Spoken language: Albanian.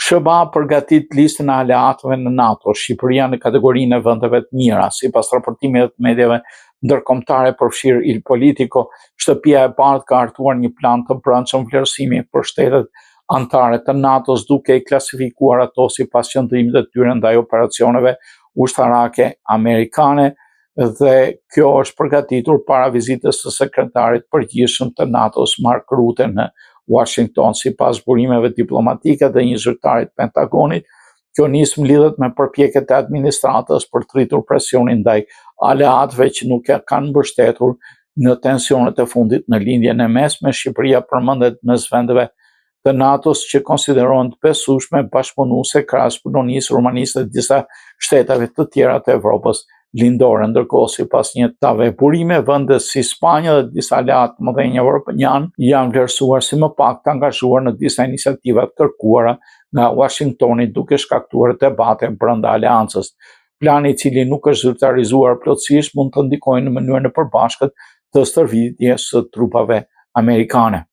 SBA përgatit listën e aleatëve në NATO, Shqipëria në kategorinë e vendeve të mira, sipas raportimeve të mediave ndërkombëtare përfshirë Il Politico, shtëpia e bardhë ka hartuar një plan të brendshëm vlerësimi për shtetet anëtare të NATO-s, duke i klasifikuar ato sipas qëndrimit të tyre ndaj operacioneve ushtarake amerikane, dhe kjo është përgatitur para vizitës së sekretarit përgjithshëm të NATO-s Mark Rutte në Washington. Sipas burimeve diplomatike dhe një zyrtarit Pentagonit, kjo nismë lidhet me përpjekjet e administratës për të rritur presionin ndaj aleatëve që nuk kanë mbështetur në tensionet e fundit në lindjen e mesme. Shqipëria përmendet mes vendeve të NATO-s që konsiderohen të besueshme bashkëpunuese krahas Polonisë, Rumanisë dhe disa shteteve të tjera të Evropës lindore. Ndërkohë, sipas një tave burime, vende si Spanja dhe disa aleatë të mëdhenj evropian janë vlerësuar si më pak të angazhuar në disa iniciativa të kërkuara nga Washingtoni, duke shkaktuar debate brenda aleancës. Plani, i cili nuk është zyrtarizuar plotësisht, mund të ndikojë në mënyrën e përbashkët të stërvitjes së trupave amerikane.